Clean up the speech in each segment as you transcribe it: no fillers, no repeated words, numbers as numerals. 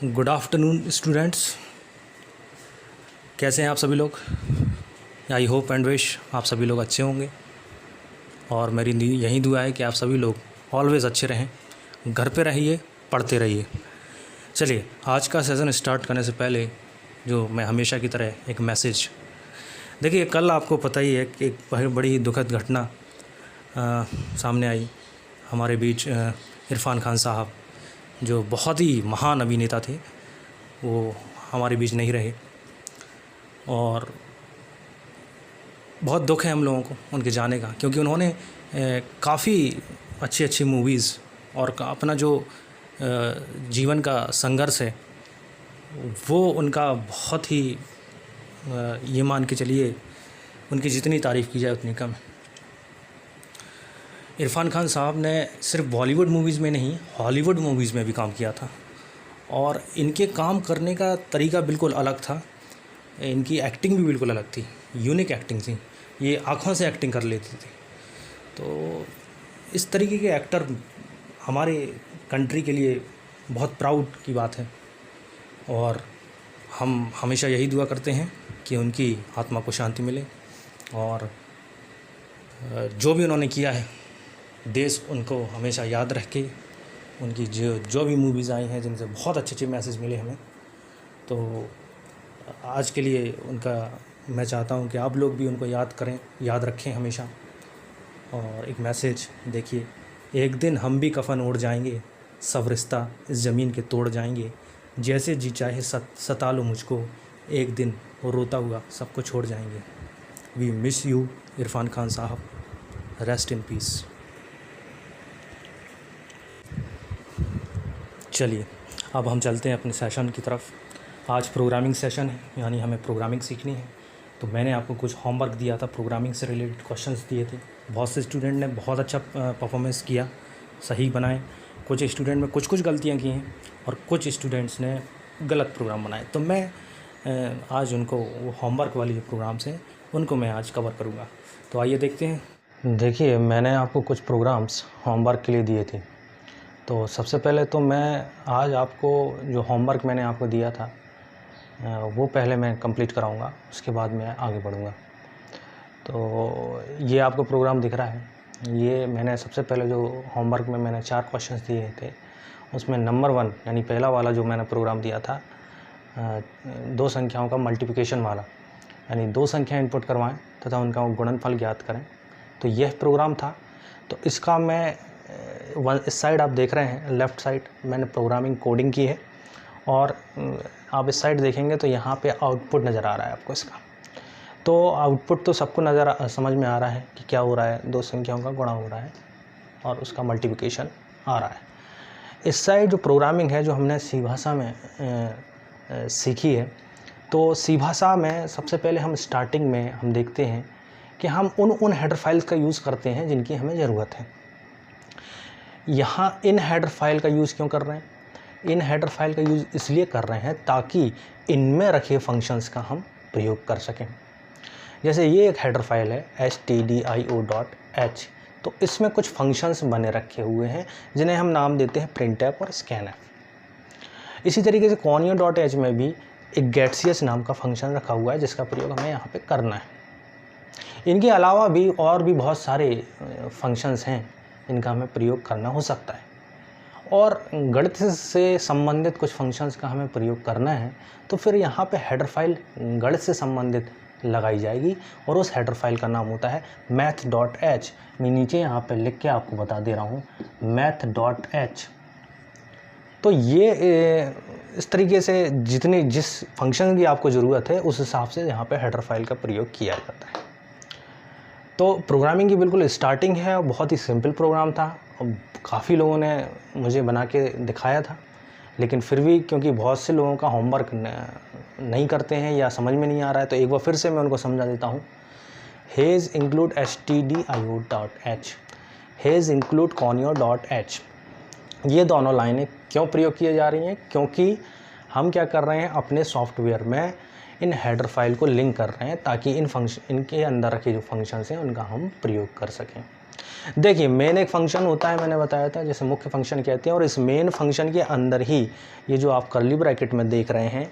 Good afternoon students, कैसे हैं आप सभी लोग। आई होप एंड विश आप सभी लोग अच्छे होंगे और मेरी यही दुआ है कि आप सभी लोग ऑलवेज़ अच्छे रहें, घर पे रहिए, पढ़ते रहिए। चलिए, आज का सेशन स्टार्ट करने से पहले जो मैं हमेशा की तरह एक मैसेज, देखिए कल आपको पता ही है कि एक बड़ी दुखद घटना सामने आई। हमारे बीच इरफान खान साहब जो बहुत ही महान अभिनेता थे वो हमारे बीच नहीं रहे और बहुत दुख है हम लोगों को उनके जाने का, क्योंकि उन्होंने काफ़ी अच्छी अच्छी मूवीज़ और अपना जो जीवन का संघर्ष है वो उनका बहुत ही ये मान के चलिए उनकी जितनी तारीफ़ की जाए उतनी कम है। इरफान खान साहब ने सिर्फ बॉलीवुड मूवीज़ में नहीं, हॉलीवुड मूवीज़ में भी काम किया था और इनके काम करने का तरीका बिल्कुल अलग था। इनकी एक्टिंग भी बिल्कुल अलग थी, यूनिक एक्टिंग थी। ये आँखों से एक्टिंग कर लेते थे। तो इस तरीके के एक्टर हमारे कंट्री के लिए बहुत प्राउड की बात है और हम हमेशा यही दुआ करते हैं कि उनकी आत्मा को शांति मिले और जो भी उन्होंने किया है देश उनको हमेशा याद रखे। उनकी जो भी मूवीज़ आई हैं जिनसे बहुत अच्छे अच्छे मैसेज मिले हमें, तो आज के लिए उनका मैं चाहता हूं कि आप लोग भी उनको याद करें, याद रखें हमेशा। और एक मैसेज देखिए, एक दिन हम भी कफन ओढ़ जाएंगे, सब रिश्ता इस ज़मीन के तोड़ जाएंगे, जैसे जी चाहे सता लो मुझको, एक दिन वो रोता हुआ सबको छोड़ जाएंगे। We miss you Irrfan Khan साहब, रेस्ट इन पीस। चलिए अब हम चलते हैं अपने सेशन की तरफ। आज प्रोग्रामिंग सेशन है, यानी हमें प्रोग्रामिंग सीखनी है। तो मैंने आपको कुछ होमवर्क दिया था, प्रोग्रामिंग से रिलेटेड क्वेश्चंस दिए थे। बहुत से स्टूडेंट ने बहुत अच्छा परफॉर्मेंस किया, सही बनाए। कुछ स्टूडेंट में कुछ गलतियां की हैं और कुछ स्टूडेंट्स ने गलत प्रोग्राम बनाए। तो मैं आज उनको वो होमवर्क वाली जो प्रोग्राम्स हैं उनको मैं आज कवर करूँगा। तो आइए देखते हैं। देखिए, मैंने आपको कुछ प्रोग्राम्स होमवर्क के लिए दिए थे। तो सबसे पहले तो मैं आज आपको जो होमवर्क मैंने आपको दिया था वो पहले मैं कंप्लीट कराऊंगा, उसके बाद मैं आगे बढ़ूंगा। तो ये आपको प्रोग्राम दिख रहा है। ये मैंने सबसे पहले जो होमवर्क में मैंने 4 क्वेश्चंस दिए थे, उसमें नंबर 1 यानी पहला वाला जो मैंने प्रोग्राम दिया था 2 संख्याओं का मल्टीप्लिकेशन वाला, यानी 2 संख्याएँ इनपुट करवाएँ तथा उनका गुणनफल ज्ञात करें। तो यह प्रोग्राम था। तो इसका मैं इस साइड आप देख रहे हैं, लेफ़्ट साइड मैंने प्रोग्रामिंग कोडिंग की है और आप इस साइड देखेंगे तो यहाँ पे आउटपुट नज़र आ रहा है आपको इसका। तो आउटपुट तो सबको समझ में आ रहा है कि क्या हो रहा है, 2 संख्याओं का गुणा हो रहा है और उसका मल्टीप्लिकेशन आ रहा है। इस साइड जो प्रोग्रामिंग है जो हमने सी भाषा में सीखी है, तो सी भाषा में सबसे पहले हम स्टार्टिंग में हम देखते हैं कि हम उन हेडर फाइल्स का यूज़ करते हैं जिनकी हमें ज़रूरत है। यहाँ इन हेडर फाइल का यूज़ क्यों कर रहे हैं? इन हेडर फाइल का यूज़ इसलिए कर रहे हैं ताकि इनमें रखे फंक्शंस का हम प्रयोग कर सकें। जैसे ये एक हेडर फाइल है stdio.h, तो इसमें कुछ फंक्शंस बने रखे हुए हैं जिन्हें हम नाम देते हैं printf और scanf। इसी तरीके से conio.h में भी एक getcs नाम का फंक्शन रखा हुआ है जिसका प्रयोग हमें यहाँ पे करना है। इनके अलावा भी और भी बहुत सारे फंक्शंस हैं इनका हमें प्रयोग करना हो सकता है और गणित से संबंधित कुछ फंक्शंस का हमें प्रयोग करना है, तो फिर यहाँ पे हेडर फाइल गणित से संबंधित लगाई जाएगी और उस हेडर फाइल का नाम होता है math.h। मैं नीचे यहाँ पे लिख के आपको बता दे रहा हूँ math.h। तो ये इस तरीके से जिस फंक्शन की आपको ज़रूरत है उस हिसाब से यहाँ पे हेडर फाइल का प्रयोग किया जाता है। तो प्रोग्रामिंग की बिल्कुल स्टार्टिंग है और बहुत ही सिंपल प्रोग्राम था। काफ़ी लोगों ने मुझे बना के दिखाया था, लेकिन फिर भी क्योंकि बहुत से लोगों का होमवर्क नहीं करते हैं या समझ में नहीं आ रहा है, तो एक बार फिर से मैं उनको समझा देता हूँ। Has include stdio.h, has include conio.h, ये दोनों लाइनें क्यों प्रयोग किए जा रही हैं? क्योंकि हम क्या कर रहे हैं, अपने सॉफ्टवेयर में इन हेडर फाइल को लिंक कर रहे हैं ताकि इनके अंदर रखे जो फंक्शंस हैं उनका हम प्रयोग कर सकें। देखिए मेन एक फंक्शन होता है, मैंने बताया था, जैसे मुख्य फंक्शन कहते हैं, और इस मेन फंक्शन के अंदर ही ये जो आप कर्ली ब्रैकेट में देख रहे हैं,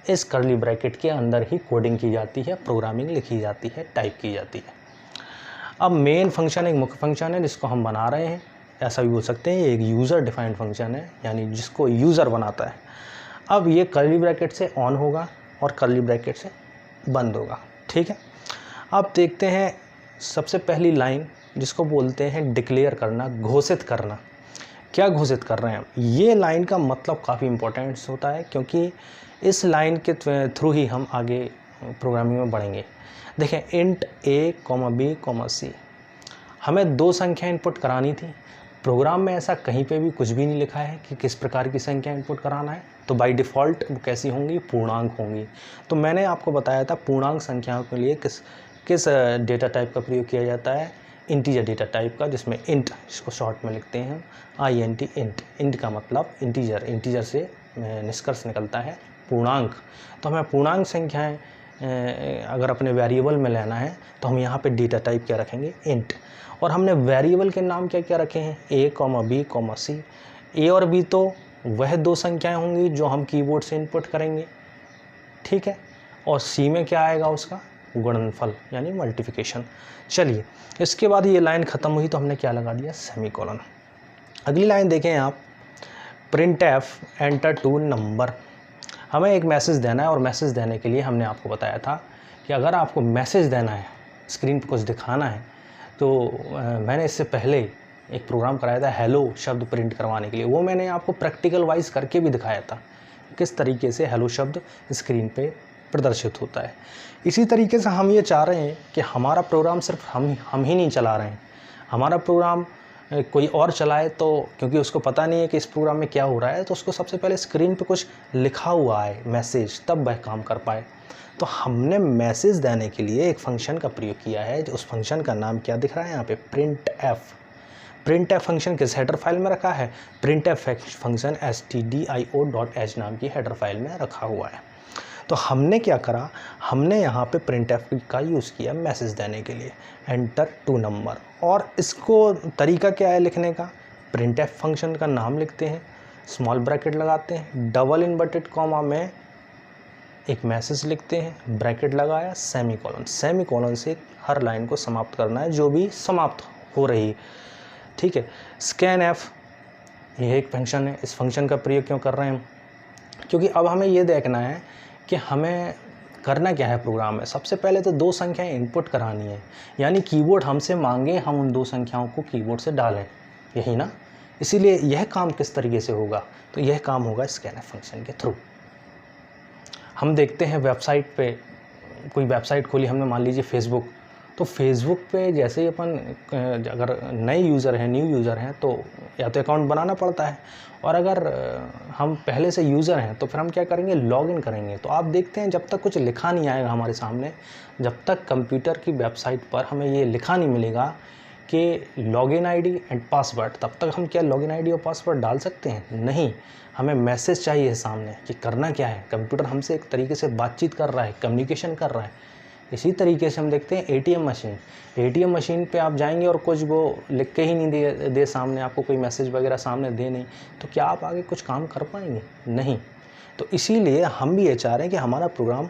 इस कर्ली ब्रैकेट के अंदर ही कोडिंग की जाती है, प्रोग्रामिंग लिखी जाती है, टाइप की जाती है। अब मेन फंक्शन एक मुख्य फंक्शन है जिसको हम बना रहे हैं, ऐसा भी बोल सकते हैं, ये एक यूज़र डिफाइंड फंक्शन है, यानी जिसको यूज़र बनाता है। अब ये कर्ली ब्रैकेट से ऑन होगा और कर्ली ब्रैकेट से बंद होगा, ठीक है। अब देखते हैं सबसे पहली लाइन, जिसको बोलते हैं डिक्लेयर करना, घोषित करना। क्या घोषित कर रहे हैं हम? ये लाइन का मतलब काफ़ी इंपॉर्टेंट होता है, क्योंकि इस लाइन के थ्रू ही हम आगे प्रोग्रामिंग में बढ़ेंगे। देखें, इंट a, b, c, हमें 2 संख्या इनपुट करानी थी। प्रोग्राम में ऐसा कहीं पे भी कुछ भी नहीं लिखा है कि किस प्रकार की संख्या इनपुट कराना है, तो बाय डिफ़ॉल्ट वो कैसी होंगी? पूर्णांक होंगी। तो मैंने आपको बताया था पूर्णांक संख्याओं के लिए किस डेटा टाइप का प्रयोग किया जाता है? इंटीजर डेटा टाइप का, जिसमें इंट, इसको शॉर्ट में लिखते हैं int, इंट का मतलब इंटीजर से निष्कर्ष निकलता है पूर्णांक। तो हमें पूर्णांक संख्याएं अगर अपने वेरिएबल में लेना है तो हम यहाँ पे डेटा टाइप क्या रखेंगे? इंट। और हमने वेरिएबल के नाम क्या क्या रखे हैं? a, b, c। a और b तो वह 2 संख्याएं होंगी जो हम कीबोर्ड से इनपुट करेंगे, ठीक है। और c में क्या आएगा? उसका गुणनफल, यानी मल्टीप्लिकेशन। चलिए, इसके बाद ये लाइन ख़त्म हुई तो हमने क्या लगा दिया? सेमीकोलन। अगली लाइन देखें आप, printf enter two number. हमें एक मैसेज देना है, और मैसेज देने के लिए हमने आपको बताया था कि अगर आपको मैसेज देना है, स्क्रीन पर कुछ दिखाना है, तो मैंने इससे पहले एक प्रोग्राम कराया था हेलो शब्द प्रिंट करवाने के लिए। वो मैंने आपको प्रैक्टिकल वाइज करके भी दिखाया था किस तरीके से हेलो शब्द स्क्रीन पे प्रदर्शित होता है। इसी तरीके से हम ये चाह रहे हैं कि हमारा प्रोग्राम सिर्फ हम ही नहीं चला रहे हैं, हमारा प्रोग्राम कोई और चलाए, तो क्योंकि उसको पता नहीं है कि इस प्रोग्राम में क्या हो रहा है, तो उसको सबसे पहले स्क्रीन पे कुछ लिखा हुआ है मैसेज, तब वह काम कर पाए। तो हमने मैसेज देने के लिए एक फंक्शन का प्रयोग किया है, उस फंक्शन का नाम क्या दिख रहा है यहाँ पे? Print F. Print F function किस हेडर फाइल में रखा है? प्रिंट एफ फंक्शन stdio.h नाम की हेडर फाइल में रखा हुआ है। तो हमने क्या करा? हमने यहाँ पे प्रिंट एफ का यूज़ किया मैसेज देने के लिए, एंटर टू नंबर। और इसको तरीका क्या है लिखने का? प्रिंट एफ फंक्शन का नाम लिखते हैं, स्मॉल ब्रैकेट लगाते हैं, डबल इन्वर्टेड कॉमा में एक मैसेज लिखते हैं, ब्रैकेट लगाया, सेमीकोलन। सेमीकोलन से हर लाइन को समाप्त करना है जो भी समाप्त हो रही है, ठीक है। स्कैन एफ, यह एक फंक्शन है। इस फंक्शन का प्रयोग क्यों कर रहे हैं हम? क्योंकि अब हमें ये देखना है कि हमें करना क्या है प्रोग्राम में। सबसे पहले तो 2 संख्याएं इनपुट करानी है, यानी कीबोर्ड हमसे मांगे हम उन 2 संख्याओं को कीबोर्ड से डालें, यही ना। इसीलिए यह काम किस तरीके से होगा? तो यह काम होगा स्कैनफ फंक्शन के थ्रू। हम देखते हैं वेबसाइट पे, कोई वेबसाइट खोली हमने, मान लीजिए फेसबुक, तो फेसबुक पे जैसे ही अपन अगर नए यूज़र हैं, न्यू यूज़र हैं, तो या तो अकाउंट बनाना पड़ता है, और अगर हम पहले से यूज़र हैं तो फिर हम क्या करेंगे? लॉगिन करेंगे। तो आप देखते हैं जब तक कुछ लिखा नहीं आएगा हमारे सामने, जब तक कंप्यूटर की वेबसाइट पर हमें ये लिखा नहीं मिलेगा कि लॉगिन आईडी एंड पासवर्ड, तब तक हम क्या लॉगिन आईडी और पासवर्ड डाल सकते हैं? नहीं। हमें मैसेज चाहिए सामने कि करना क्या है। कंप्यूटर हमसे एक तरीके से बातचीत कर रहा है, कम्युनिकेशन कर रहा है। इसी तरीके से हम देखते हैं एटीएम मशीन। एटीएम मशीन पे आप जाएंगे और कुछ वो लिख के ही नहीं दे सामने, आपको कोई मैसेज वगैरह सामने दे नहीं, तो क्या आप आगे कुछ काम कर पाएंगे? नहीं। तो इसीलिए हम भी ये चाह रहे हैं कि हमारा प्रोग्राम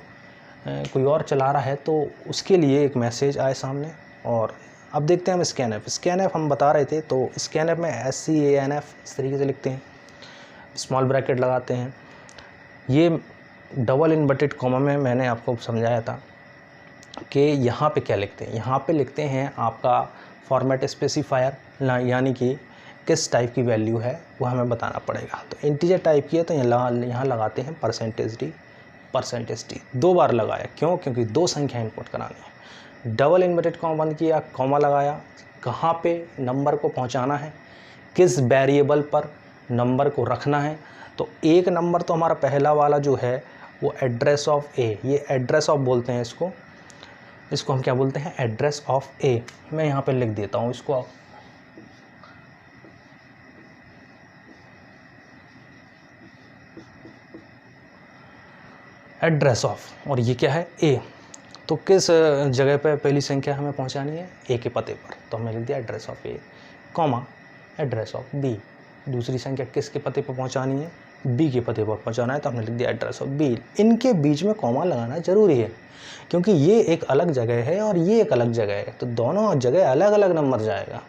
कोई और चला रहा है तो उसके लिए एक मैसेज आए सामने। और अब देखते हैं हम स्कैनएफ। स्कैनएफ हम बता रहे थे, तो स्कैनएफ में SCANF इस तरीके से लिखते हैं, स्मॉल ब्रैकेट लगाते हैं। ये डबल इन्वर्टेड कॉमा में मैंने आपको समझाया था कि यहाँ पे क्या लिखते हैं। यहाँ पे लिखते हैं आपका फॉर्मेट स्पेसिफायर, यानी कि किस टाइप की वैल्यू है वो हमें बताना पड़ेगा। तो इंटीजर टाइप की है तो यहाँ लगाते हैं %d। 2 बार लगाया, क्यों? क्योंकि 2 संख्या इनपुट करानी है। डबल इन्वर्टेड कॉमा बंद किया, कॉमा लगाया, कहाँ पे नंबर को पहुँचाना है, किस वेरिएबल पर नंबर को रखना है। तो एक नंबर तो हमारा पहला वाला जो है वो एड्रेस ऑफ ए, ये एड्रेस ऑफ बोलते हैं इसको हम क्या बोलते हैं? एड्रेस ऑफ ए। मैं यहाँ पे लिख देता हूँ इसको, एड्रेस ऑफ, और ये क्या है? ए। तो किस जगह पे पहली संख्या हमें पहुँचानी है? ए के पते पर। तो हमने लिख दिया address of A, comma address of B. दूसरी संख्या किसके पते पर पहुंचानी है, बी के पते पर पहुंचाना है, तो हमने लिख दिया एड्रेस ऑफ बी। इनके बीच में कॉमा लगाना ज़रूरी है क्योंकि ये एक अलग जगह है और ये एक अलग जगह है, तो दोनों जगह अलग अलग नंबर जाएगा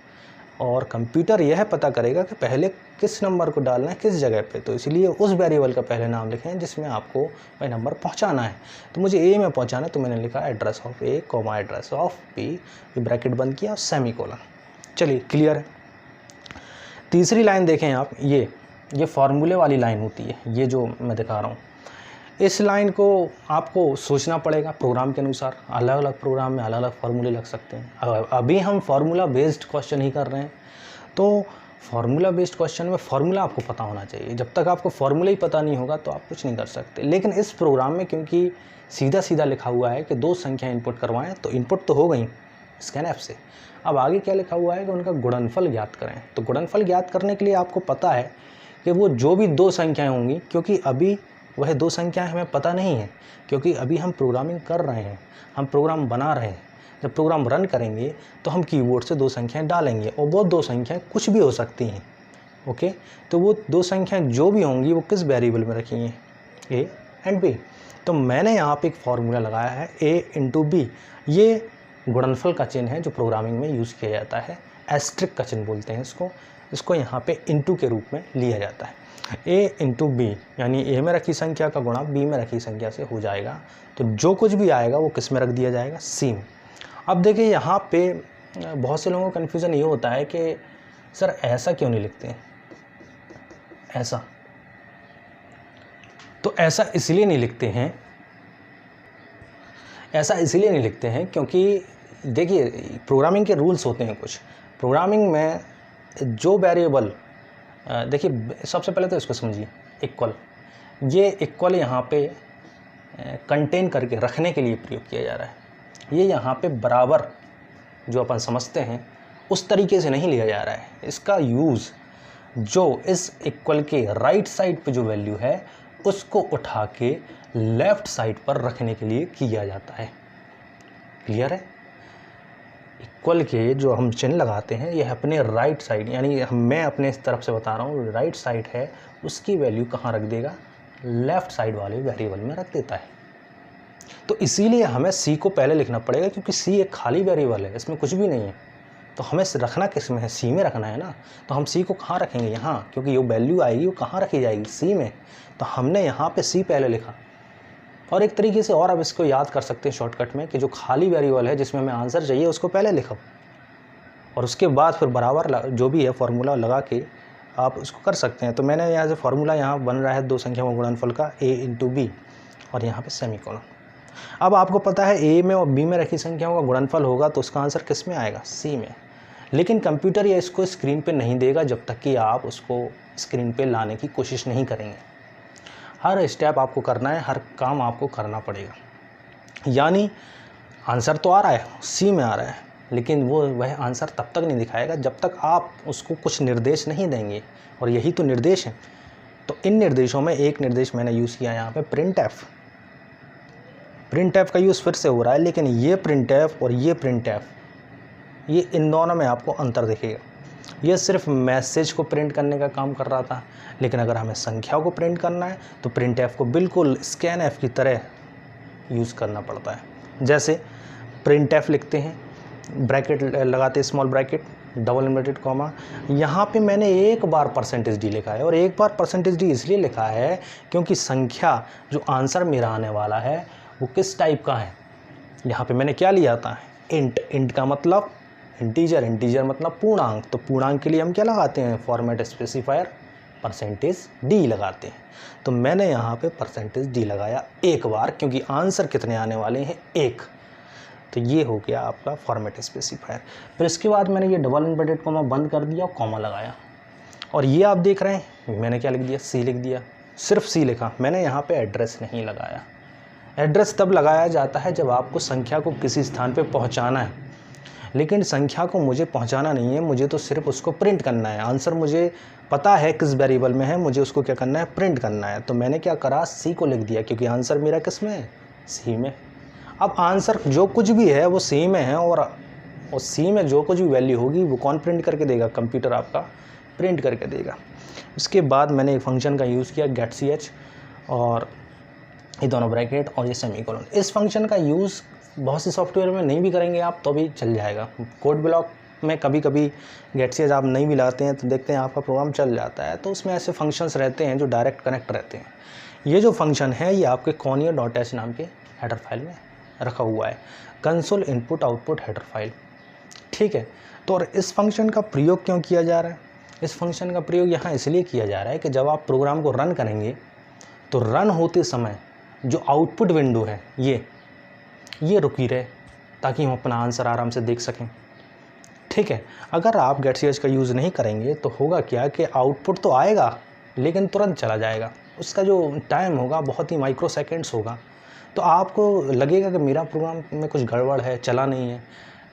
और कंप्यूटर यह पता करेगा कि पहले किस नंबर को डालना है किस जगह पे, तो इसलिए उस वेरिएबल का पहले नाम लिखें जिसमें आपको वह नंबर पहुंचाना है। तो मुझे ए में पहुंचाना है तो मैंने लिखा address of A comma address of B, ये ब्रैकेट बंद किया और सेमीकोलन। चलिए क्लियर है। तीसरी लाइन देखें आप, ये फार्मूले वाली लाइन होती है, ये जो मैं दिखा रहा हूँ। इस लाइन को आपको सोचना पड़ेगा प्रोग्राम के अनुसार, अलग अलग प्रोग्राम में अलग अलग फार्मूले लग सकते हैं। अभी हम फार्मूला बेस्ड क्वेश्चन ही कर रहे हैं, तो फार्मूला बेस्ड क्वेश्चन में फार्मूला आपको पता होना चाहिए। जब तक आपको फार्मूला ही पता नहीं होगा तो आप कुछ नहीं कर सकते। लेकिन इस प्रोग्राम में क्योंकि सीधा सीधा लिखा हुआ है कि 2 संख्या इनपुट करवाएं, तो इनपुट तो हो गई स्कैनएफ से। अब आगे क्या लिखा हुआ है कि उनका गुणनफल ज्ञात करें। तो गुणनफल ज्ञात करने के लिए आपको पता है कि वो जो भी 2 संख्याएँ होंगी, क्योंकि अभी वह 2 संख्याएं हमें पता नहीं है क्योंकि अभी हम प्रोग्रामिंग कर रहे हैं, हम प्रोग्राम बना रहे हैं। जब प्रोग्राम रन करेंगे तो हम कीबोर्ड से 2 संख्याएं डालेंगे और वो 2 संख्याएं कुछ भी हो सकती हैं। ओके, तो वो 2 संख्याएं जो भी होंगी वो किस वेरिएबल में रखी हैं, ए एंड बी। तो मैंने यहाँ पे एक फार्मूला लगाया है ए इंटू बी। ये गुणनफल का चिन्ह है जो प्रोग्रामिंग में यूज़ किया जाता है, एस्ट्रिक का चिन्ह बोलते हैं इसको यहाँ पे इंटू के रूप में लिया जाता है। ए इंटू बी यानी ए में रखी संख्या का गुणा बी में रखी संख्या से हो जाएगा, तो जो कुछ भी आएगा वो किस में रख दिया जाएगा, सी में। अब देखिए यहाँ पे बहुत से लोगों को कन्फ्यूज़न ये होता है कि सर ऐसा क्यों नहीं लिखते हैं, ऐसा तो ऐसा इसलिए नहीं लिखते हैं क्योंकि देखिए प्रोग्रामिंग के रूल्स होते हैं कुछ। प्रोग्रामिंग में जो वेरिएबल, देखिए सबसे पहले तो इसको समझिए, इक्वल, ये इक्वल यहाँ पे कंटेन करके रखने के लिए प्रयोग किया जा रहा है। ये यहाँ पे बराबर जो अपन समझते हैं उस तरीके से नहीं लिया जा रहा है। इसका यूज़ जो इस इक्वल के राइट साइड पे जो वैल्यू है उसको उठा के लेफ़्ट साइड पर रखने के लिए किया जाता है। क्लियर है। इक्वल के जो हम चिन्ह लगाते हैं ये अपने राइट साइड, यानी मैं अपने इस तरफ से बता रहा हूँ, राइट साइड है उसकी वैल्यू कहाँ रख देगा, लेफ़्ट साइड वाले वेरिएबल में रख देता है। तो इसीलिए हमें सी को पहले लिखना पड़ेगा क्योंकि सी एक खाली वेरिएबल है, इसमें कुछ भी नहीं है। तो हमें रखना किस में है, सी में रखना है ना। तो हम सी को कहाँ रखेंगे, यहाँ, क्योंकि जो वैल्यू आएगी वो कहाँ रखी जाएगी, सी में। तो हमने यहाँ पे सी पहले लिखा। और एक तरीके से और अब इसको याद कर सकते हैं शॉर्टकट में कि जो खाली वेरिएबल है जिसमें हमें आंसर चाहिए उसको पहले लिखो और उसके बाद फिर बराबर जो भी है फार्मूला लगा के आप उसको कर सकते हैं। तो मैंने यहाँ से फार्मूला यहाँ बन रहा है 2 संख्याओं गुणनफल का, ए इंटू बी, और यहाँ पे सेमीकोलन। अब आपको पता है ए में और बी में रखी संख्याओं का गुणनफल होगा तो उसका आंसर किस में आएगा, सी में। लेकिन कंप्यूटर ये इसको स्क्रीन पे नहीं देगा जब तक कि आप उसको स्क्रीन पे लाने की कोशिश नहीं करेंगे। हर स्टेप आपको करना है, हर काम आपको करना पड़ेगा। यानी आंसर तो आ रहा है, सी में आ रहा है, लेकिन वह आंसर तब तक नहीं दिखाएगा जब तक आप उसको कुछ निर्देश नहीं देंगे, और यही तो निर्देश हैं। तो इन निर्देशों में एक निर्देश मैंने यूज़ किया यहाँ पे प्रिंट एफ का यूज़ फिर से हो रहा है, लेकिन ये प्रिंट एफ और ये प्रिंट एफ, ये इन दोनों में आपको अंतर दिखेगा। ये सिर्फ मैसेज को प्रिंट करने का काम कर रहा था, लेकिन अगर हमें संख्या को प्रिंट करना है तो प्रिंट एफ को बिल्कुल स्कैन एफ की तरह यूज़ करना पड़ता है। जैसे प्रिंट एफ लिखते हैं, ब्रैकेट लगाते, small bracket, double inverted comma, यहाँ पे मैंने एक बार %d लिखा है। और एक बार %d इसलिए लिखा है क्योंकि संख्या जो आंसर मेरा आने वाला है वो किस टाइप का है। यहाँ पे मैंने क्या लिया था, इंट का मतलब इंटीजर मतलब पूर्णांक। तो पूर्णांक के लिए हम क्या लगाते हैं, फॉर्मेट स्पेसिफायर %d लगाते हैं। तो मैंने यहाँ पे %d लगाया एक बार क्योंकि आंसर कितने आने वाले हैं, 1। तो ये हो गया आपका फॉर्मेट स्पेसिफायर। फिर इसके बाद मैंने ये डबल इन्वर्टेड कॉमा बंद कर दिया और कॉमा लगाया। और ये आप देख रहे हैं मैंने क्या लिख दिया, सी लिख दिया, सिर्फ सी लिखा। मैंने यहाँ पे एड्रेस नहीं लगाया। एड्रेस तब लगाया जाता है जब आपको संख्या को किसी स्थान पे पहुँचाना है, लेकिन संख्या को मुझे पहुँचाना नहीं है, मुझे तो सिर्फ उसको प्रिंट करना है। आंसर मुझे पता है किस वेरिएबल में है, मुझे उसको क्या करना है, प्रिंट करना है। तो मैंने क्या करा, सी को लिख दिया क्योंकि आंसर मेरा किस में है, सी में। अब आंसर जो कुछ भी है वो सी में है और और सी में जो कुछ भी वैल्यू होगी वो कौन प्रिंट करके देगा, कंप्यूटर आपका प्रिंट करके देगा। उसके बाद मैंने एक फंक्शन का यूज़ किया गेट सी एच, और ये दोनों ब्रैकेट और ये सेमीकोलन। इस फंक्शन का यूज़ बहुत से सॉफ्टवेयर में नहीं भी करेंगे आप तो भी चल जाएगा। कोड ब्लॉक में कभी कभी गेट सी एच आप नहीं भी लाते हैं तो देखते हैं आपका प्रोग्राम चल जाता है। तो उसमें ऐसे फंक्शंस रहते हैं जो डायरेक्ट कनेक्ट रहते हैं। ये जो फंक्शन है ये आपके conio.h नाम के हेडर फाइल में रखा हुआ है, console input output header file, ठीक है। तो और इस फंक्शन का प्रयोग क्यों किया जा रहा है? इस फंक्शन का प्रयोग यहाँ इसलिए किया जा रहा है कि जब आप प्रोग्राम को रन करेंगे तो रन होते समय जो आउटपुट विंडो है ये रुकी रहे, ताकि हम अपना आंसर आराम से देख सकें, ठीक है। अगर आप गेट सी एच का यूज़ नहीं करेंगे तो होगा क्या कि आउटपुट तो आएगा लेकिन तुरंत चला जाएगा। उसका जो टाइम होगा बहुत ही माइक्रो सेकेंड्स होगा। तो आपको लगेगा कि मेरा प्रोग्राम में कुछ गड़बड़ है, चला नहीं है।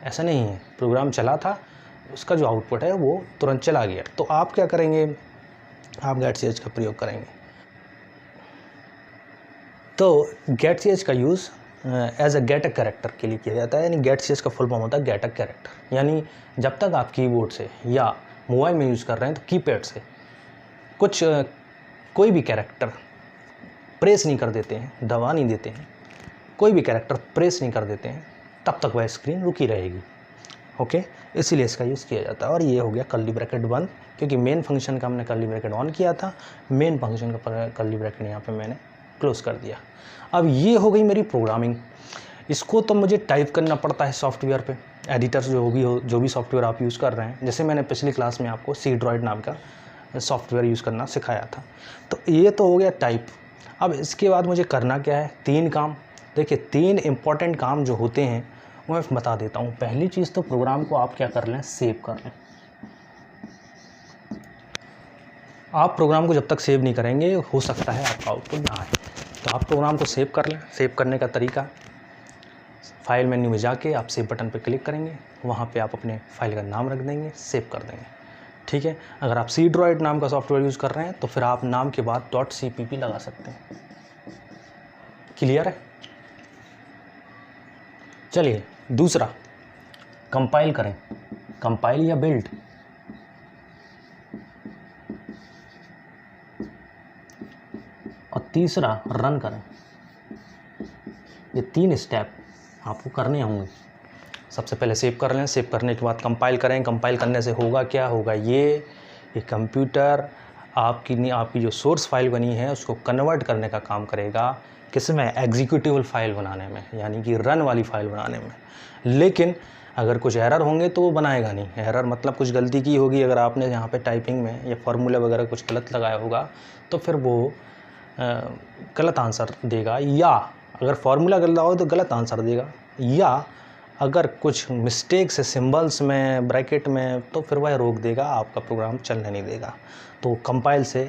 ऐसा नहीं है, प्रोग्राम चला था, उसका जो आउटपुट है वो तुरंत चला गया। तो आप क्या करेंगे, आप गेट सी एच का प्रयोग करेंगे। तो गेट सी एच का use as a get a character के लिए किया जाता है, यानी गेट सी एच का फुल फॉर्म होता है गेट अ कैरेक्टर। यानी जब तक आप कीबोर्ड से या मोबाइल में यूज़ कर रहे हैं तो कीपैड से कोई भी कैरेक्टर प्रेस नहीं कर देते हैं, दबा नहीं देते हैं, कोई भी कैरेक्टर प्रेस नहीं कर देते हैं, तब तक वह स्क्रीन रुकी रहेगी, ओके। इसीलिए इसका यूज़ किया जाता है। और ये हो गया कर्ली ब्रैकेट बंद, क्योंकि मेन फंक्शन का हमने कर्ली ब्रैकेट ऑन किया था, मेन फंक्शन का कर्ली ब्रैकेट यहाँ पे मैंने क्लोज कर दिया। अब ये हो गई मेरी प्रोग्रामिंग। इसको तो मुझे टाइप करना पड़ता है सॉफ्टवेयर पे, एडिटर्स जो भी सॉफ्टवेयर आप यूज़ कर रहे हैं। जैसे मैंने पिछली क्लास में आपको सी ड्रॉइड नाम का सॉफ्टवेयर यूज़ करना सिखाया था। तो ये तो हो गया टाइप। अब इसके बाद मुझे करना क्या है, 3 काम। देखिए 3 इम्पॉर्टेंट काम जो होते हैं वो मैं बता देता हूँ। पहली चीज़ तो प्रोग्राम को आप क्या कर लें, सेव कर लें। आप प्रोग्राम को जब तक सेव नहीं करेंगे हो सकता है आपका आउटपुट ना आए। तो आप प्रोग्राम को सेव कर लें। सेव करने का तरीका, फाइल मेन्यू में जाके आप सेव बटन पर क्लिक करेंगे, वहाँ पे आप अपने फाइल का नाम रख देंगे, सेव कर देंगे, ठीक है। अगर आप सी ड्रॉइड नाम का सॉफ्टवेयर यूज़ कर रहे हैं तो फिर आप नाम के बाद .cpp लगा सकते हैं। क्लियर है? चलिए दूसरा, कंपाइल करें, कंपाइल या बिल्ड। और तीसरा रन करें। ये 3 स्टेप आपको करने होंगे। सबसे पहले सेव कर लें, सेव करने के बाद कंपाइल करें। कंपाइल करने से होगा क्या, होगा ये कंप्यूटर आपकी जो सोर्स फाइल बनी है उसको कन्वर्ट करने का काम करेगा। किसमें, एग्जीक्यूटिबल फाइल बनाने में, यानी कि रन वाली फाइल बनाने में। लेकिन अगर कुछ एरर होंगे तो वो बनाएगा नहीं। एरर मतलब कुछ गलती की होगी, अगर आपने यहाँ पे टाइपिंग में या फार्मूला वगैरह कुछ गलत लगाया होगा तो फिर वो गलत आंसर देगा, या अगर फार्मूला गलत हो तो गलत आंसर देगा, या अगर कुछ मिस्टेक्स है सिंबल्स में, ब्रैकेट में, तो फिर वह रोक देगा, आपका प्रोग्राम चलने नहीं देगा। तो कंपाइल से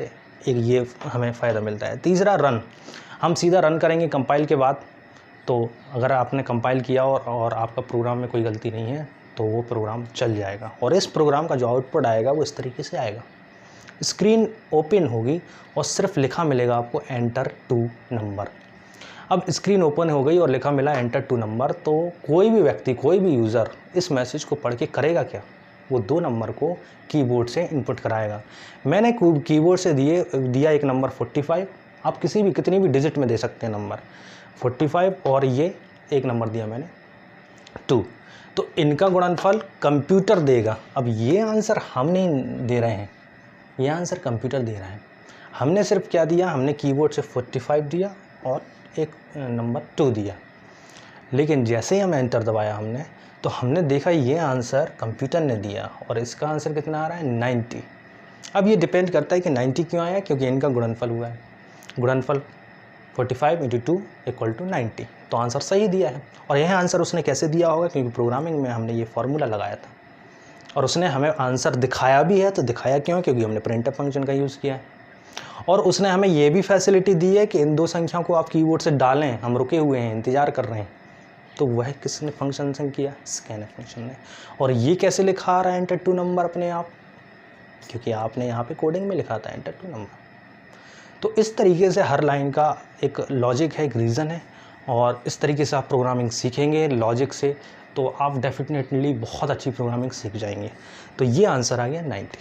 एक ये हमें फ़ायदा मिलता है। तीसरा रन, हम सीधा रन करेंगे कंपाइल के बाद। तो अगर आपने कंपाइल किया और आपका प्रोग्राम में कोई गलती नहीं है तो वो प्रोग्राम चल जाएगा। और इस प्रोग्राम का जो आउटपुट आएगा वो इस तरीके से आएगा। स्क्रीन ओपन होगी और सिर्फ लिखा मिलेगा आपको एंटर टू नंबर। अब स्क्रीन ओपन हो गई और लिखा मिला एंटर टू नंबर, तो कोई भी व्यक्ति, कोई भी यूज़र इस मैसेज को पढ़ के करेगा क्या, वो 2 नंबर को कीबोर्ड से इनपुट कराएगा। मैंने कीबोर्ड से दिया एक नंबर 45, आप कितनी भी डिजिट में दे सकते हैं नंबर 45, और ये एक नंबर दिया मैंने 2। तो इनका गुणनफल कंप्यूटर देगा। अब ये आंसर हम नहीं दे रहे हैं, ये आंसर कंप्यूटर दे रहा है। हमने सिर्फ क्या दिया, हमने कीबोर्ड से 45 दिया और एक नंबर 2 दिया। लेकिन जैसे ही हम एंटर दबाया तो हमने देखा ये आंसर कंप्यूटर ने दिया, और इसका आंसर कितना आ रहा है, 90। अब ये डिपेंड करता है कि 90 क्यों आया, क्योंकि इनका गुणनफल हुआ है। गुणनफल 45 × 2 = 90, तो आंसर सही दिया है। और यह आंसर उसने कैसे दिया होगा, क्योंकि प्रोग्रामिंग में हमने ये फार्मूला लगाया था और उसने हमें आंसर दिखाया भी है। तो दिखाया क्यों, क्योंकि हमने प्रिंटफ फंक्शन का यूज़ किया है। और उसने हमें ये भी फैसिलिटी दी है कि इन 2 संख्याओं को आप कीबोर्ड से डालें, हम रुके हुए हैं, इंतज़ार कर रहे हैं। तो वह किसने फंक्शन से किया, स्कैनफ फंक्शन ने। और ये कैसे लिखा आ रहा है एंटर टू नंबर अपने आप, क्योंकि आपने यहाँ पे कोडिंग में लिखा था एंटर टू नंबर। तो इस तरीके से हर लाइन का एक लॉजिक है, एक रीज़न है, और इस तरीके से आप प्रोग्रामिंग सीखेंगे लॉजिक से, तो आप डेफिनेटली बहुत अच्छी प्रोग्रामिंग सीख जाएंगे। तो ये आंसर आ गया 90।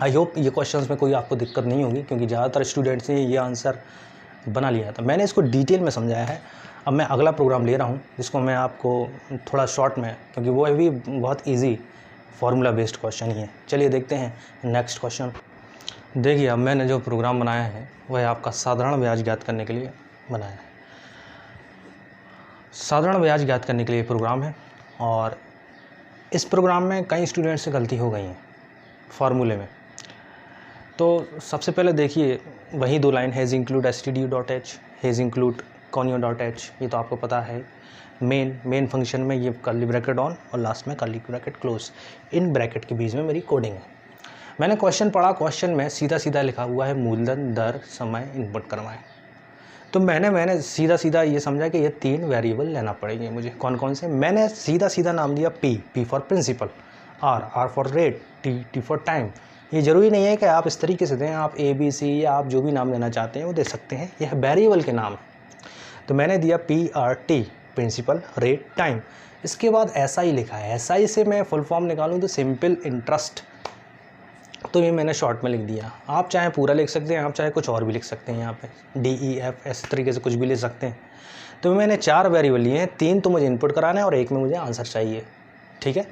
आई होप ये क्वेश्चंस में कोई आपको दिक्कत नहीं होगी, क्योंकि ज़्यादातर स्टूडेंट्स ने ये आंसर बना लिया था। मैंने इसको डिटेल में समझाया है। अब मैं अगला प्रोग्राम ले रहा हूँ जिसको मैं आपको थोड़ा शॉर्ट में, क्योंकि वो भी बहुत ईजी फार्मूला बेस्ड क्वेश्चन ही है। चलिए देखते हैं नेक्स्ट क्वेश्चन। देखिए अब मैंने जो प्रोग्राम बनाया है वह आपका साधारण ब्याज ज्ञात करने के लिए बनाया है। साधारण ब्याज ज्ञात करने के लिए प्रोग्राम है, और इस प्रोग्राम में कई स्टूडेंट्स से गलती हो गई हैं फार्मूले में। तो सबसे पहले देखिए वही 2 line, has include stdu.h, has include conio.h, ये तो आपको पता है। मेन फंक्शन में ये कर्ली ब्रैकेट ऑन और लास्ट में curly bracket close, in bracket के बीच में मेरी कोडिंग है। मैंने क्वेश्चन पढ़ा, क्वेश्चन में सीधा लिखा हुआ है मूलधन, दर, समय इनपुट करवाएं। तो मैंने सीधा ये समझा कि ये 3 वेरिएबल लेना पड़ेंगे मुझे। कौन कौन से? मैंने सीधा नाम दिया P for principal, R for rate, T for time. ये ज़रूरी नहीं है कि आप इस तरीके से दें, आप ABC या आप जो भी नाम देना चाहते हैं वो दे सकते हैं, यह वेरिएबल के नाम है। तो मैंने दिया PRT, प्रिंसिपल, रेट, टाइम। इसके बाद SI लिखा है। SI से मैं फुल फॉर्म निकालूँ तो सिंपल इंटरेस्ट, तो ये मैंने शॉर्ट में लिख दिया। आप चाहे पूरा लिख सकते हैं, आप चाहे कुछ और भी लिख सकते हैं, यहाँ पे DEF इस तरीके से कुछ भी ले सकते हैं। तो मैंने 4 वेरिएबल लिए हैं, 3 तो मुझे इनपुट कराना है और 1 में मुझे आंसर चाहिए, ठीक है।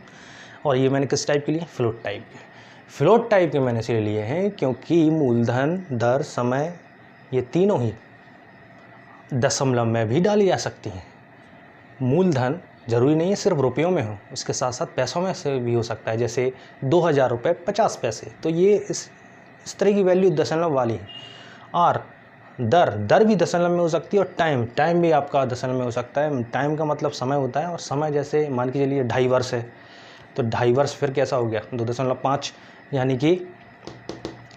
और ये मैंने किस टाइप के लिए? फ्लोट टाइप के। फ्लोट टाइप के मैंने इसलिए लिए हैं क्योंकि मूलधन, दर, समय ये तीनों ही दशमलव में भी डाली जा सकती हैं। मूलधन ज़रूरी नहीं है सिर्फ रुपयों में हो, इसके साथ साथ पैसों में से भी हो सकता है, जैसे 2000 रुपये 50 पैसे, तो ये इस तरह की वैल्यू दशमलव वाली है। और दर भी दशमलव में हो सकती है, और टाइम भी आपका दशमलव में हो सकता है। टाइम का मतलब समय होता है, और समय जैसे मान के चलिए 2.5 वर्ष है, तो 2.5 वर्ष फिर कैसा हो गया? 2.5, यानी कि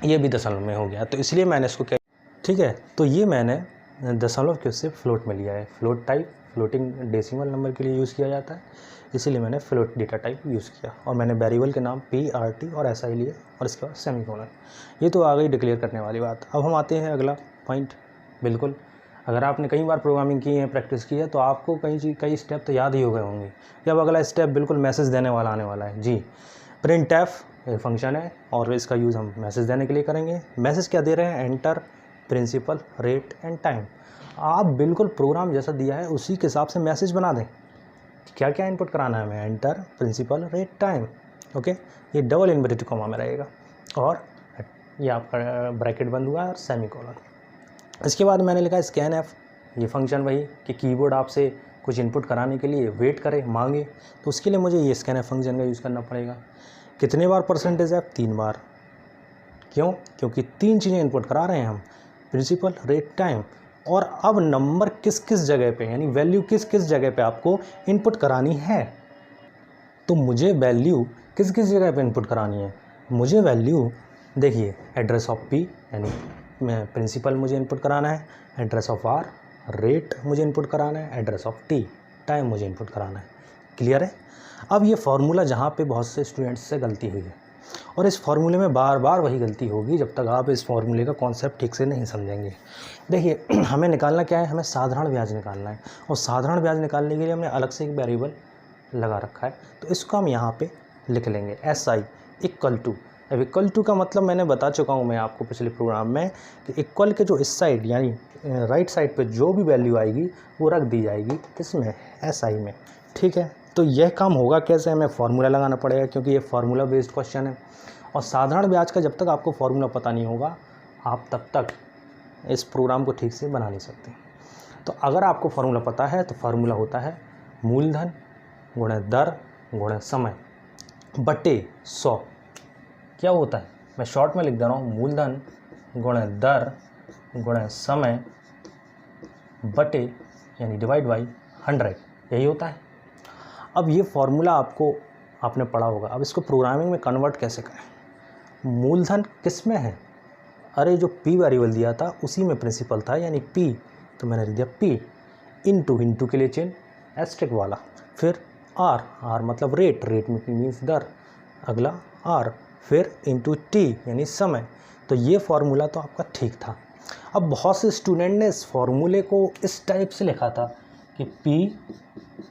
ये भी दशमलव में हो गया। तो इसलिए मैंने इसको क्या, ठीक है, तो ये मैंने दशमलव के उससे फ्लोट में लिया है। Float type floating decimal number के लिए यूज़ किया जाता है, इसीलिए मैंने फ्लोट डेटा टाइप यूज़ किया। और मैंने वेरिएबल के नाम PRT और SI लिए, और इसके बाद सेमीकोलन। ये तो आ गई डिक्लेयर करने वाली बात। अब हम आते हैं अगला पॉइंट। बिल्कुल, अगर आपने कई बार प्रोग्रामिंग की है, प्रैक्टिस की है, तो आपको कई स्टेप तो याद ही हो गए होंगे। जब अगला स्टेप बिल्कुल मैसेज देने वाला आने वाला है जी। printf फंक्शन है, और इसका यूज़ हम मैसेज देने के लिए करेंगे। मैसेज क्या दे रहे हैं? Enter, principal, rate and time. आप बिल्कुल प्रोग्राम जैसा दिया है उसी के हिसाब से मैसेज बना दें। क्या क्या इनपुट कराना है हमें? Enter, principal, rate, time. Okay, ये डबल इन्वर्टेड कॉमा में रहेगा, और ये आपका ब्रैकेट बंद हुआ है और सेमीकोलन। इसके बाद मैंने लिखा scanf, ये फंक्शन वही कि कीबोर्ड आपसे कुछ इनपुट कराने के लिए वेट करे, मांगे, तो उसके लिए मुझे ये scanf फंक्शन का यूज़ करना पड़ेगा। कितने बार %f? 3 बार। क्यों? क्योंकि 3 चीज़ें इनपुट करा रहे हैं हम, प्रिंसिपल, रेट, टाइम। और अब नंबर किस किस जगह पे, यानी वैल्यू किस किस जगह पे आपको इनपुट करानी है। तो मुझे वैल्यू किस किस जगह पे इनपुट करानी है? मुझे वैल्यू देखिए, एड्रेस ऑफ P यानी मैं प्रिंसिपल मुझे इनपुट कराना है, एड्रेस ऑफ R रेट मुझे इनपुट कराना है, एड्रेस ऑफ T टाइम मुझे इनपुट कराना है। क्लियर है? अब ये फार्मूला जहाँ पे बहुत से स्टूडेंट्स से गलती हुई है, और इस फार्मूले में बार बार वही गलती होगी जब तक आप इस फार्मूले का कॉन्सेप्ट ठीक से नहीं समझेंगे। देखिए हमें निकालना क्या है? हमें साधारण ब्याज निकालना है, और साधारण ब्याज निकालने के लिए हमने अलग से एक वेरिएबल लगा रखा है, तो इसको हम यहाँ पे लिख लेंगे SI इक्वल टू। अब इक्वल टू का मतलब मैंने बता चुका हूँ मैं आपको पिछले प्रोग्राम में कि इक्वल के जो इस साइड यानी राइट साइड पे जो भी वैल्यू आएगी वो रख दी जाएगी इसमें SI में, ठीक है। तो यह काम होगा कैसे? हमें फार्मूला लगाना पड़ेगा, क्योंकि ये फार्मूला बेस्ड क्वेश्चन है, और साधारण ब्याज का जब तक आपको फार्मूला पता नहीं होगा आप तब तक इस प्रोग्राम को ठीक से बना नहीं सकते। तो अगर आपको फार्मूला पता है तो फार्मूला होता है मूलधन गुणे दर गुणे समय बटे 100। क्या होता है? मैं शॉर्ट में लिख दे रहा हूँ, मूलधन गुणे दर गुणे समय बटे यानी डिवाइड बाई 100, यही होता है। अब ये फार्मूला आपने पढ़ा होगा। अब इसको प्रोग्रामिंग में कन्वर्ट कैसे करें? मूलधन किस में है? अरे जो P वेरिएबल दिया था उसी में प्रिंसिपल था, यानी P, तो मैंने लिख दिया P इंटू के लिए चेन एस्टेरिक वाला, फिर R मतलब रेट मीन्स दर, अगला R, फिर इंटू T यानी समय। तो ये फार्मूला तो आपका ठीक था। अब बहुत से स्टूडेंट ने इस फार्मूले को इस टाइप से लिखा था कि P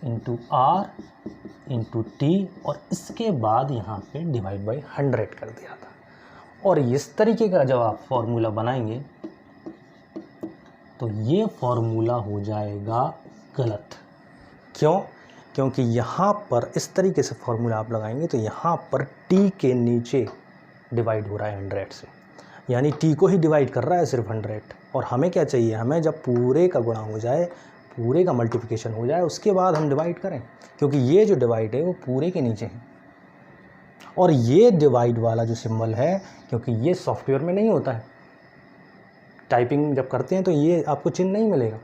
into R into T, और इसके बाद यहाँ पे डिवाइड बाई 100 कर दिया था। और इस तरीके का जब आप फॉर्मूला बनाएंगे तो ये फॉर्मूला हो जाएगा गलत। क्यों? क्योंकि यहाँ पर इस तरीके से फॉर्मूला आप लगाएंगे तो यहाँ पर टी के नीचे डिवाइड हो रहा है 100 से, यानी टी को ही डिवाइड कर रहा है सिर्फ 100। और हमें क्या चाहिए, हमें जब पूरे का गुणा हो जाए, पूरे का मल्टीप्लिकेशन हो जाए, उसके बाद हम डिवाइड करें, क्योंकि ये जो डिवाइड है वो पूरे के नीचे है। और ये डिवाइड वाला जो सिंबल है, क्योंकि ये सॉफ्टवेयर में नहीं होता है, टाइपिंग जब करते हैं तो ये आपको चिन्ह नहीं मिलेगा,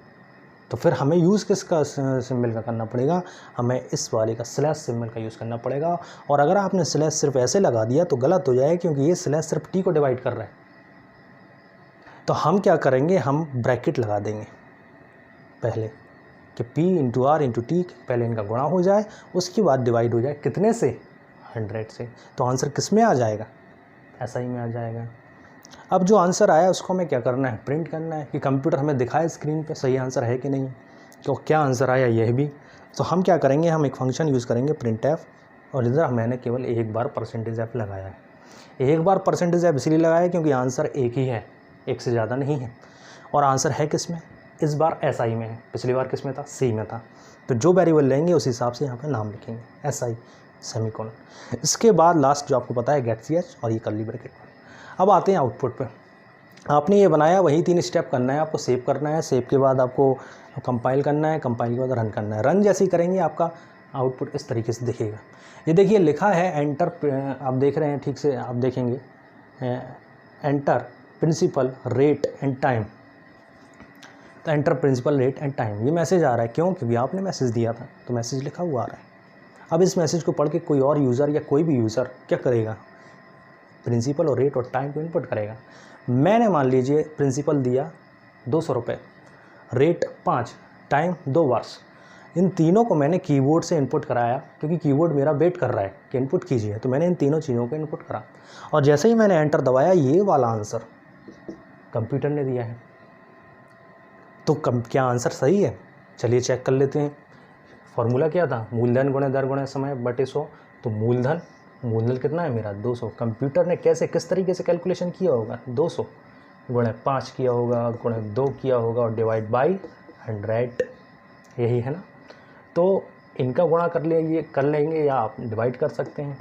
तो फिर हमें यूज़ किसका सिंबल का करना पड़ेगा, हमें इस वाले का स्लैश सिंबल का यूज़ करना पड़ेगा। और अगर आपने स्लैश सिर्फ ऐसे लगा दिया तो गलत हो जाएगा, क्योंकि ये स्लैश सिर्फ टी को डिवाइड कर रहा है। तो हम क्या करेंगे, हम ब्रैकेट लगा देंगे पहले कि p into R into T, पहले इनका गुणा हो जाए, उसके बाद डिवाइड हो जाए कितने से, 100 से। तो आंसर किस में आ जाएगा, ऐसा ही में आ जाएगा। अब जो आंसर आया उसको हमें क्या करना है, प्रिंट करना है कि कंप्यूटर हमें दिखाए स्क्रीन पे सही आंसर है कि नहीं, तो क्या आंसर आया यह भी। तो हम क्या करेंगे, हम एक फंक्शन यूज़ करेंगे प्रिंट एफ, और इधर मैंने केवल एक बार %f लगाया है। एक बार %f इसलिए लगाया क्योंकि आंसर एक ही है, एक से ज़्यादा नहीं है, और आंसर है किस में, इस बार SI में है, पिछली बार किस में था, C में था। तो जो वेरिएबल लेंगे उस हिसाब से यहाँ पे नाम लिखेंगे, SI सेमीकोलन। इसके बाद लास्ट जो आपको पता है गेट ch और ये कर्ली ब्रैकेट। अब आते हैं आउटपुट पे। आपने ये बनाया, वही 3 स्टेप करना है आपको, सेव करना है, सेव के बाद आपको कंपाइल करना है, कंपाइल के बाद रन करना है। रन जैसे ही करेंगे आपका आउटपुट इस तरीके से दिखेगा। ये देखिए लिखा है एंटर, आप देख रहे हैं ठीक से, आप देखेंगे enter principal rate and time. तो enter principal rate and time, ये मैसेज आ रहा है। क्यों? क्योंकि आपने मैसेज दिया था तो मैसेज लिखा हुआ आ रहा है। अब इस मैसेज को पढ़ के कोई और यूज़र या कोई भी यूज़र क्या करेगा, प्रिंसिपल और रेट और टाइम को इनपुट करेगा। मैंने मान लीजिए प्रिंसिपल दिया 200 रुपये, रेट 5, टाइम 2 वर्ष। इन तीनों को मैंने कीबोर्ड से इनपुट कराया, क्योंकि कीबोर्ड मेरा वेट कर रहा है कि इनपुट कीजिए। तो मैंने इन तीनों चीज़ों को इनपुट करा, और जैसे ही मैंने एंटर दबाया, ये वाला आंसर कंप्यूटर ने दिया है। तो क्या आंसर सही है? चलिए चेक कर लेते हैं। फॉर्मूला क्या था, मूलधन गुणे दर गुणे समय बटे 100। तो मूलधन कितना है मेरा, 200। कंप्यूटर ने कैसे, किस तरीके से कैलकुलेशन किया होगा, 200 गुणे 5 किया होगा, गुणे 2 किया होगा, और डिवाइड बाई 100, यही है ना। तो इनका गुणा कर लेंगे या आप डिवाइड कर सकते हैं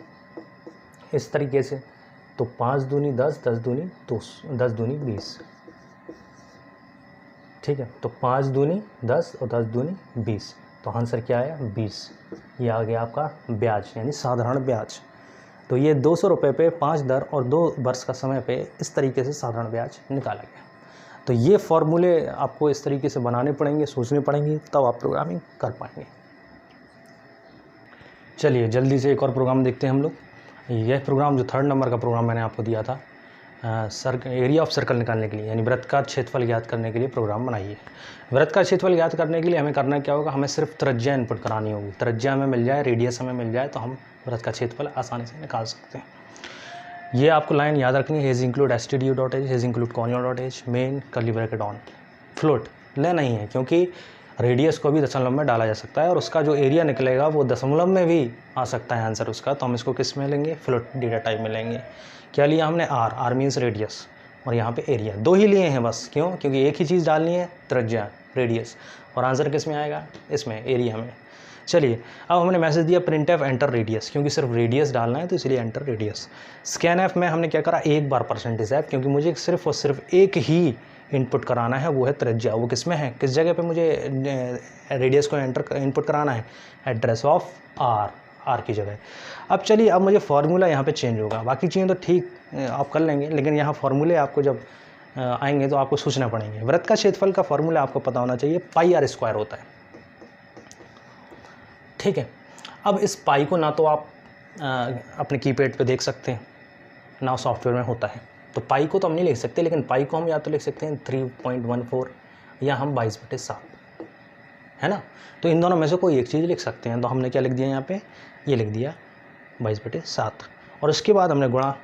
इस तरीके से। तो 5 दूनी 10, 10 दूनी 10 दूनी 20, ठीक है। तो 5 दूनी 10 और 10 दूनी 20, तो आंसर क्या आया, 20। ये आ गया आपका ब्याज, यानी साधारण ब्याज। तो ये 200 रुपये पे 5 दर और 2 वर्ष का समय पे इस तरीके से साधारण ब्याज निकाला गया। तो ये फॉर्मूले आपको इस तरीके से बनाने पड़ेंगे, सोचने पड़ेंगे, तब आप प्रोग्रामिंग कर पाएंगे। चलिए जल्दी से एक और प्रोग्राम देखते हैं हम लोग। यह प्रोग्राम जो 3rd नंबर का प्रोग्राम मैंने आपको दिया था, एरिया ऑफ सर्कल निकालने के लिए, यानी वृत्त का क्षेत्रफल ज्ञात करने के लिए प्रोग्राम बनाइए। वृत्त का क्षेत्रफल ज्ञात करने के लिए हमें करना क्या होगा, हमें सिर्फ त्रिज्या इनपुट करानी होगी। त्रिज्या हमें मिल जाए, रेडियस हमें मिल जाए, तो हम वृत्त का क्षेत्रफल आसानी से निकाल सकते हैं। ये आपको लाइन याद रखनी है, hedge include stdio.h, hedge include conio.h, main curly bracket on. Float ले नहीं है, क्योंकि रेडियस को भी दशमलव में डाला जा सकता है, और उसका जो एरिया निकलेगा वो दशमलव में भी आ सकता है आंसर उसका। तो हम इसको किस में लेंगे, फ्लोट डेटा टाइप में लेंगे। क्या लिया हमने, आर मीन्स रेडियस, और यहाँ पे एरिया, 2 ही लिए हैं बस। क्यों? क्योंकि एक ही चीज़ डालनी है, त्रिज्या रेडियस, और आंसर किस में आएगा, इसमें, एरिया में। चलिए अब हमने मैसेज दिया प्रिंट एफ एंटर रेडियस, क्योंकि सिर्फ रेडियस डालना है तो इसलिए एंटर रेडियस। स्कैन एफ में हमने क्या करा, एक बार %f, क्योंकि मुझे सिर्फ और सिर्फ एक ही इनपुट कराना है, वो है त्रिज्या। वो किस में है, किस जगह पे मुझे रेडियस को इनपुट कराना है, एड्रेस ऑफ आर की जगह। अब चलिए, अब मुझे फार्मूला यहाँ पे चेंज होगा। बाकी चीज़ें तो ठीक आप कर लेंगे, लेकिन यहाँ फार्मूले आपको जब आएंगे तो आपको सोचना पड़ेंगे। वृत्त का क्षेत्रफल का फार्मूला आपको पता होना चाहिए, πr² होता है, ठीक है। अब इस पाई को ना तो आप अपने कीपैड पे देख सकते हैं, ना सॉफ्टवेयर में होता है। तो पाई को तो हम नहीं लिख सकते, लेकिन पाई को हम या तो लिख सकते हैं 3.14 या हम 22/7, है ना। तो इन दोनों में से कोई एक चीज़ लिख सकते हैं। तो हमने क्या लिख दिया यहाँ पे, ये लिख दिया 22/7, और उसके बाद हमने गुणा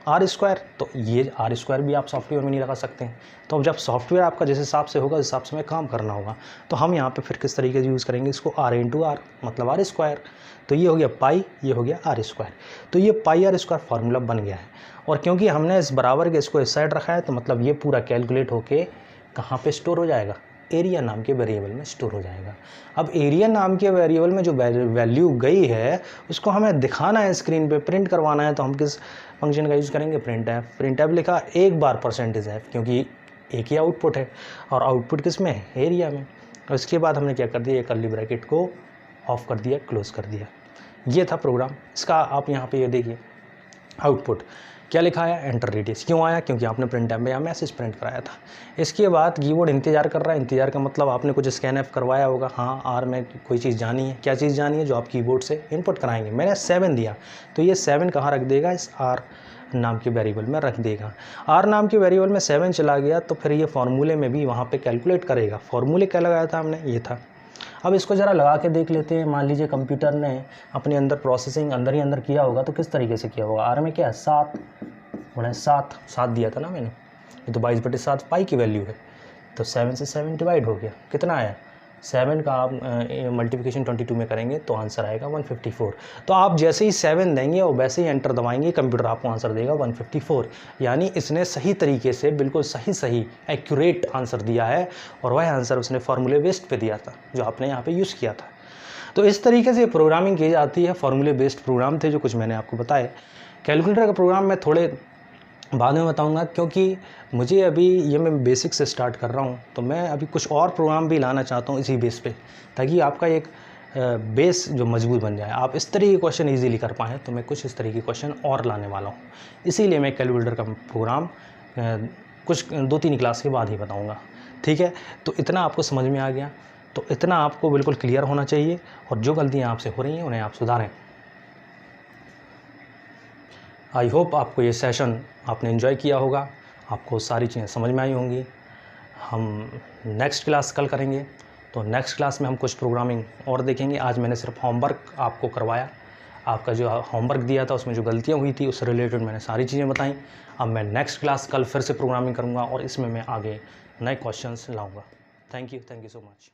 R², तो ये R² भी आप सॉफ्टवेयर में नहीं लगा सकते हैं। तो अब जब सॉफ्टवेयर आपका जिस हिसाब से होगा उस हिसाब से हमें काम करना होगा। तो हम यहाँ पे फिर किस तरीके से यूज़ करेंगे इसको, R × R मतलब R²। तो ये हो गया पाई, ये हो गया R²। तो ये पाई R² फार्मूला बन गया है। और क्योंकि हमने इस बराबर के इसको इस साइड रखा है तो मतलब ये पूरा कैलकुलेट होके कहाँ पे स्टोर हो जाएगा, एरिया नाम के वेरिएबल में स्टोर हो जाएगा। अब एरिया नाम के वेरिएबल में जो वैल्यू गई है उसको हमें दिखाना है स्क्रीन पे, प्रिंट करवाना है। तो हम किस फंक्शन का यूज़ करेंगे, प्रिंट एफ लिखा एक बार %f, क्योंकि एक ही आउटपुट है और आउटपुट किस में है, एरिया में। और इसके बाद हमने क्या कर दिया, ये कर्ली ब्रैकेट को ऑफ कर दिया, क्लोज कर दिया। ये था प्रोग्राम। इसका आप यहाँ पे ये देखिए आउटपुट क्या लिखा है, एंटर रेडियस। क्यों आया, क्योंकि आपने प्रिंट में यहाँ मैसेज प्रिंट कराया था। इसके बाद कीबोर्ड इंतजार कर रहा है। इंतजार का मतलब आपने कुछ स्कैनएफ करवाया होगा, हाँ आर में कोई चीज़ जानी है। क्या चीज़ जानी है, जो आप कीबोर्ड से इनपुट कराएंगे। मैंने 7 दिया तो ये 7 कहाँ रख देगा, इस आर नाम के वेरिएबल में रख देगा। आर नाम के वेरिएबल में 7 चला गया तो फिर ये फार्मूले में भी वहाँ पे कैलकुलेट करेगा। फार्मूले क्या लगाया था हमने, ये था। अब इसको ज़रा लगा के देख लेते हैं। मान लीजिए कंप्यूटर ने अपने अंदर प्रोसेसिंग अंदर ही अंदर किया होगा तो किस तरीके से किया होगा। आर में क्या है, 7 दिया था ना मैंने, ये तो 22/7 पाई की वैल्यू है। तो 7 से 7 डिवाइड हो गया, कितना आया, 7 का आप मल्टीप्लिकेशन 22 में करेंगे तो आंसर आएगा 154। तो आप जैसे ही 7 देंगे और वैसे ही एंटर दबाएंगे, कंप्यूटर आपको आंसर देगा 154। यानी इसने सही तरीके से बिल्कुल सही एक्यूरेट आंसर दिया है। और वह आंसर उसने फार्मूले बेस्ड पे दिया था जो आपने यहाँ पे यूज़ किया था। तो इस तरीके से प्रोग्रामिंग की जाती है। फार्मूले बेस्ड प्रोग्राम थे जो कुछ मैंने आपको बताए। कैलकुलेटर का प्रोग्राम मैं थोड़े बाद में बताऊंगा, क्योंकि मुझे अभी ये मैं बेसिक से स्टार्ट कर रहा हूँ। तो मैं अभी कुछ और प्रोग्राम भी लाना चाहता हूँ इसी बेस पे, ताकि आपका एक बेस जो मजबूत बन जाए, आप इस तरह के क्वेश्चन इजीली कर पाएँ। तो मैं कुछ इस तरह के क्वेश्चन और लाने वाला हूँ, इसीलिए मैं कैलकुलेटर का प्रोग्राम कुछ 2-3 क्लास के बाद ही बताऊँगा। ठीक है, तो इतना आपको समझ में आ गया, तो इतना आपको बिल्कुल क्लियर होना चाहिए। और जो गलतियाँ आपसे हो रही हैं उन्हें आप सुधारें। आई होप आपको ये सेशन आपने एंजॉय किया होगा, आपको सारी चीज़ें समझ में आई होंगी। हम नेक्स्ट क्लास कल करेंगे, तो नेक्स्ट क्लास में हम कुछ प्रोग्रामिंग और देखेंगे। आज मैंने सिर्फ होमवर्क आपको करवाया, आपका जो होमवर्क दिया था उसमें जो गलतियाँ हुई थी उससे रिलेटेड मैंने सारी चीज़ें बताई। अब मैं नेक्स्ट क्लास कल फिर से प्रोग्रामिंग करूँगा और इसमें मैं आगे नए क्वेश्चंस लाऊँगा। Thank you so much.